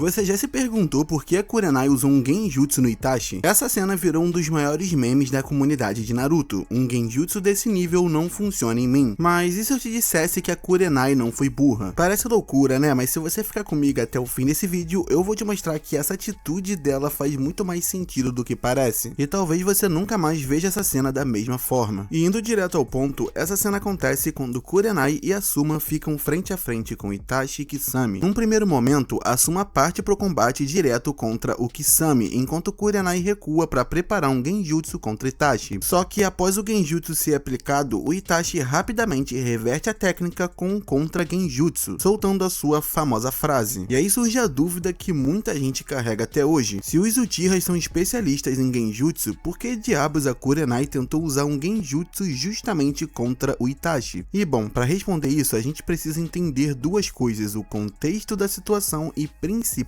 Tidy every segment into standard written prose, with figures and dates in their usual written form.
Você já se perguntou por que a Kurenai usou um genjutsu no Itachi? Essa cena virou um dos maiores memes da comunidade de Naruto. Um genjutsu desse nível não funciona em mim. Mas e se eu te dissesse que a Kurenai não foi burra? Parece loucura, né? Mas se você ficar comigo até o fim desse vídeo, eu vou te mostrar que essa atitude dela faz muito mais sentido do que parece. E talvez você nunca mais veja essa cena da mesma forma. E indo direto ao ponto, essa cena acontece quando Kurenai e Asuma ficam frente a frente com Itachi e Kisame. Num primeiro momento, Asuma parte pro combate direto contra o Kisame, enquanto Kurenai recua para preparar um genjutsu contra Itachi. Só que após o genjutsu ser aplicado, o Itachi rapidamente reverte a técnica com um contra genjutsu, soltando a sua famosa frase. E aí surge a dúvida que muita gente carrega até hoje: se os Uchihas são especialistas em genjutsu, por que diabos a Kurenai tentou usar um genjutsu justamente contra o Itachi? E bom, para responder isso a gente precisa entender duas coisas: o contexto da situação e principalmente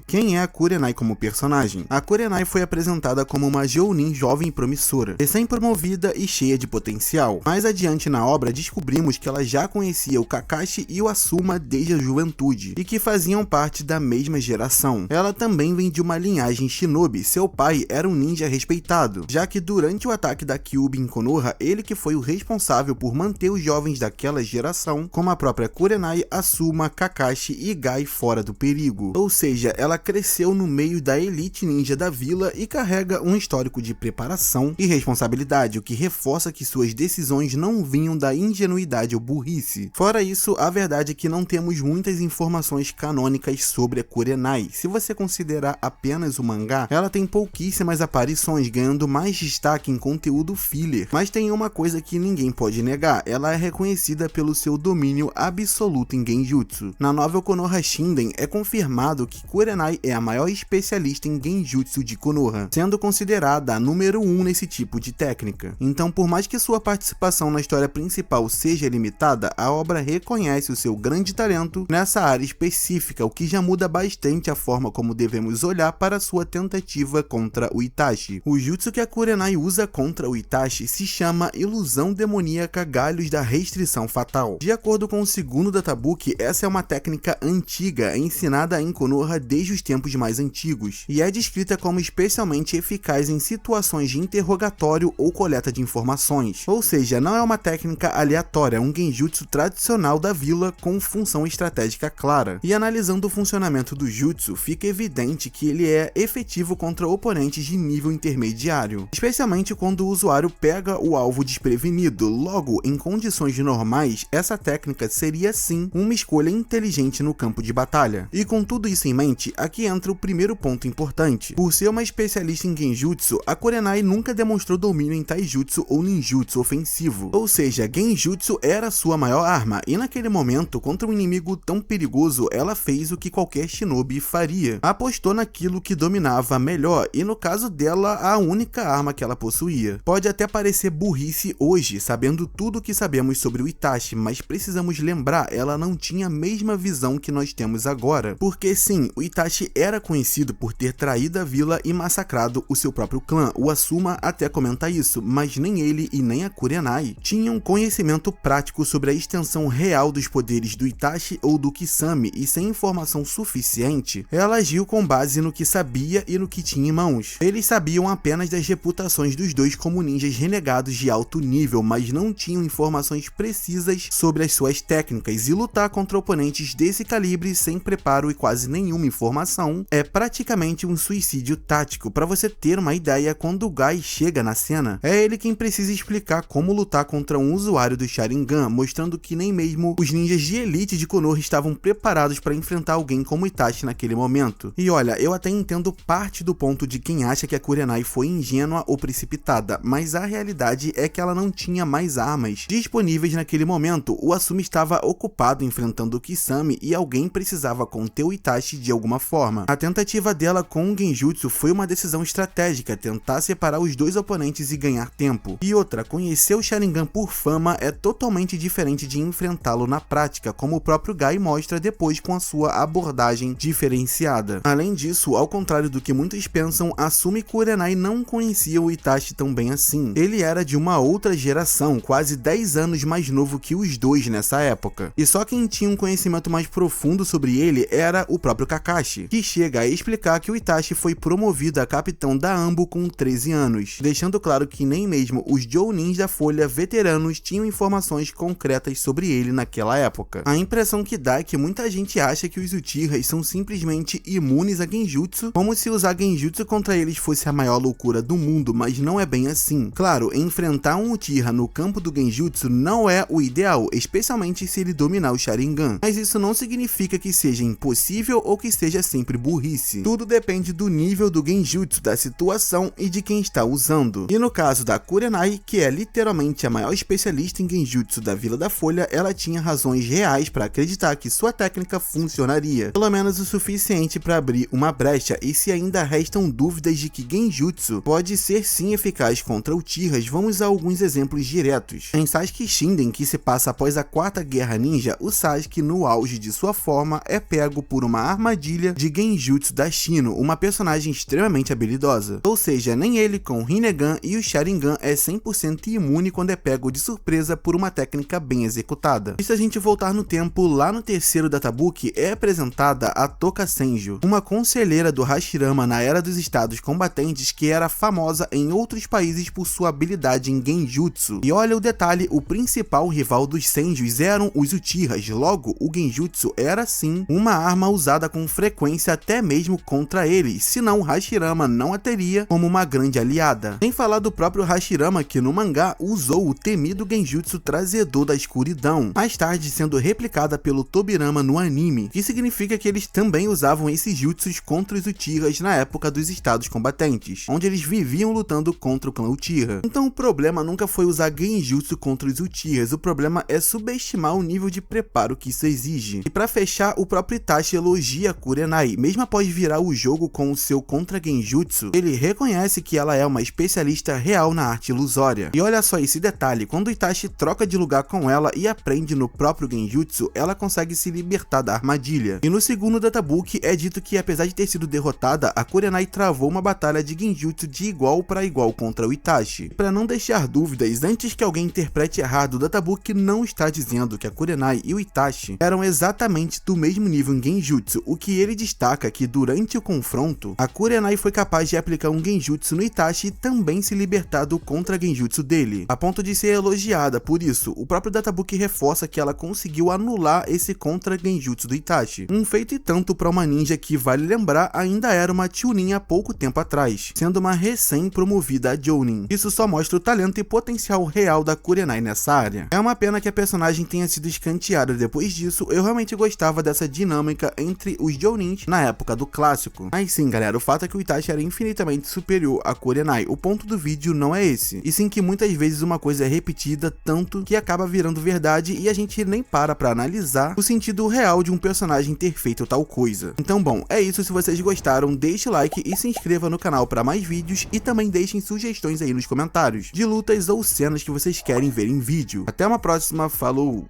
quem é a Kurenai como personagem. A Kurenai foi apresentada como uma jounin jovem e promissora, recém-promovida e cheia de potencial. Mais adiante na obra descobrimos que ela já conhecia o Kakashi e o Asuma desde a juventude, e que faziam parte da mesma geração. Ela também vem de uma linhagem shinobi, seu pai era um ninja respeitado, já que durante o ataque da Kyuubi em Konoha, ele que foi o responsável por manter os jovens daquela geração, como a própria Kurenai, Asuma, Kakashi e Gai fora do perigo. Ou seja, ela cresceu no meio da elite ninja da vila e carrega um histórico de preparação e responsabilidade, o que reforça que suas decisões não vinham da ingenuidade ou burrice. Fora isso, a verdade é que não temos muitas informações canônicas sobre a Kurenai. Se você considerar apenas o mangá, ela tem pouquíssimas aparições, ganhando mais destaque em conteúdo filler. Mas tem uma coisa que ninguém pode negar: ela é reconhecida pelo seu domínio absoluto em genjutsu. Na novel Konoha Shinden é confirmado que Kurenai é a maior especialista em genjutsu de Konoha, sendo considerada a número 1 nesse tipo de técnica. Então, por mais que sua participação na história principal seja limitada, a obra reconhece o seu grande talento nessa área específica, o que já muda bastante a forma como devemos olhar para sua tentativa contra o Itachi. O jutsu que a Kurenai usa contra o Itachi se chama Ilusão Demoníaca Galhos da Restrição Fatal. De acordo com o segundo databook, essa é uma técnica antiga, ensinada em Konoha desde os tempos mais antigos, e é descrita como especialmente eficaz em situações de interrogatório ou coleta de informações. Ou seja, não é uma técnica aleatória, é um genjutsu tradicional da vila com função estratégica clara. E analisando o funcionamento do jutsu, fica evidente que ele é efetivo contra oponentes de nível intermediário, especialmente quando o usuário pega o alvo desprevenido. Logo, em condições normais, essa técnica seria sim uma escolha inteligente no campo de batalha. E com tudo isso em mente, aqui entra o primeiro ponto importante. Por ser uma especialista em genjutsu, a Kurenai nunca demonstrou domínio em taijutsu ou ninjutsu ofensivo. Ou seja, genjutsu era sua maior arma, e naquele momento, contra um inimigo tão perigoso, ela fez o que qualquer shinobi faria: apostou naquilo que dominava melhor, e no caso dela, a única arma que ela possuía. Pode até parecer burrice hoje, sabendo tudo o que sabemos sobre o Itachi, mas precisamos lembrar, ela não tinha a mesma visão que nós temos agora. Porque sim, o Itachi era conhecido por ter traído a vila e massacrado o seu próprio clã. O Asuma até comenta isso, mas nem ele e nem a Kurenai tinham conhecimento prático sobre a extensão real dos poderes do Itachi ou do Kisame, e sem informação suficiente, ela agiu com base no que sabia e no que tinha em mãos. Eles sabiam apenas das reputações dos dois como ninjas renegados de alto nível, mas não tinham informações precisas sobre as suas técnicas, e lutar contra oponentes desse calibre sem preparo e quase nenhuma informação é praticamente um suicídio tático. Para você ter uma ideia, quando o Gai chega na cena, é ele quem precisa explicar como lutar contra um usuário do Sharingan, mostrando que nem mesmo os ninjas de elite de Konoha estavam preparados para enfrentar alguém como Itachi naquele momento. E olha, eu até entendo parte do ponto de quem acha que a Kurenai foi ingênua ou precipitada, mas a realidade é que ela não tinha mais armas disponíveis naquele momento. O Asuma estava ocupado enfrentando o Kisame e alguém precisava conter o Itachi de alguma forma. A tentativa dela com o genjutsu foi uma decisão estratégica, tentar separar os dois oponentes e ganhar tempo. E outra, conhecer o Sharingan por fama é totalmente diferente de enfrentá-lo na prática, como o próprio Gai mostra depois com a sua abordagem diferenciada. Além disso, ao contrário do que muitos pensam, Asuma e Kurenai não conheciam o Itachi tão bem assim. Ele era de uma outra geração, quase 10 anos mais novo que os dois nessa época. E só quem tinha um conhecimento mais profundo sobre ele era o próprio Kakashi, que chega a explicar que o Itachi foi promovido a capitão da ANBU com 13 anos, deixando claro que nem mesmo os Jounins da Folha veteranos tinham informações concretas sobre ele naquela época. A impressão que dá é que muita gente acha que os Uchihas são simplesmente imunes a Genjutsu, como se usar Genjutsu contra eles fosse a maior loucura do mundo, mas não é bem assim. Claro, enfrentar um Uchiha no campo do Genjutsu não é o ideal, especialmente se ele dominar o Sharingan, mas isso não significa que seja impossível ou que seja sempre burrice. Tudo depende do nível do Genjutsu, da situação e de quem está usando. E no caso da Kurenai, que é literalmente a maior especialista em Genjutsu da Vila da Folha, ela tinha razões reais para acreditar que sua técnica funcionaria, pelo menos o suficiente para abrir uma brecha. E se ainda restam dúvidas de que Genjutsu pode ser sim eficaz contra Uchihas, vamos a alguns exemplos diretos. Em Sasuke Shinden, que se passa após a Quarta Guerra Ninja, o Sasuke, no auge de sua forma, é pego por uma armadilha de Genjutsu da Shino, uma personagem extremamente habilidosa. Ou seja, nem ele com o Rinnegan e o Sharingan é 100% imune quando é pego de surpresa por uma técnica bem executada. E se a gente voltar no tempo, lá no terceiro Databook é apresentada a Toka Senju, uma conselheira do Hashirama na Era dos Estados Combatentes que era famosa em outros países por sua habilidade em Genjutsu. E olha o detalhe, o principal rival dos Senjus eram os Uchihas, logo o Genjutsu era sim uma arma usada com frequência até mesmo contra eles, senão o Hashirama não a teria como uma grande aliada. Sem falar do próprio Hashirama, que no mangá usou o temido Genjutsu Trazedor da Escuridão, mais tarde sendo replicada pelo Tobirama no anime, que significa que eles também usavam esses jutsus contra os Uchihas na época dos Estados Combatentes, onde eles viviam lutando contra o clã Uchiha. Então o problema nunca foi usar Genjutsu contra os Uchihas, o problema é subestimar o nível de preparo que isso exige. E pra fechar, o próprio Itachi elogia a Kurenai, mesmo após virar o jogo com o seu contra Genjutsu, ele reconhece que ela é uma especialista real na arte ilusória. E olha só esse detalhe, quando o Itachi troca de lugar com ela e aprende no próprio Genjutsu, ela consegue se libertar da armadilha. E no segundo Databook é dito que apesar de ter sido derrotada, a Kurenai travou uma batalha de Genjutsu de igual para igual contra o Itachi. Para não deixar dúvidas, antes que alguém interprete errado, o Databook não está dizendo que a Kurenai e o Itachi eram exatamente do mesmo nível em Genjutsu. O que ele destaca é que durante o confronto, a Kurenai foi capaz de aplicar um Genjutsu no Itachi e também se libertar do contra Genjutsu dele, a ponto de ser elogiada por isso. O próprio Databook reforça que ela conseguiu anular esse contra Genjutsu do Itachi, um feito e tanto para uma ninja que, vale lembrar, ainda era uma chunin há pouco tempo atrás, sendo uma recém-promovida a Jounin. Isso só mostra o talento e potencial real da Kurenai nessa área. É uma pena que a personagem tenha sido escanteada depois disso, eu realmente gostava dessa dinâmica entre os Jounins na época do clássico. Mas sim, galera, o fato é que o Itachi era infinitamente superior a Kurenai. O ponto do vídeo não é esse, e sim que muitas vezes uma coisa é repetida tanto que acaba virando verdade e a gente nem para pra analisar o sentido real de um personagem ter feito tal coisa. Então bom, é isso. Se vocês gostaram, deixe o like e se inscreva no canal para mais vídeos, e também deixem sugestões aí nos comentários de lutas ou cenas que vocês querem ver em vídeo. Até uma próxima, falou!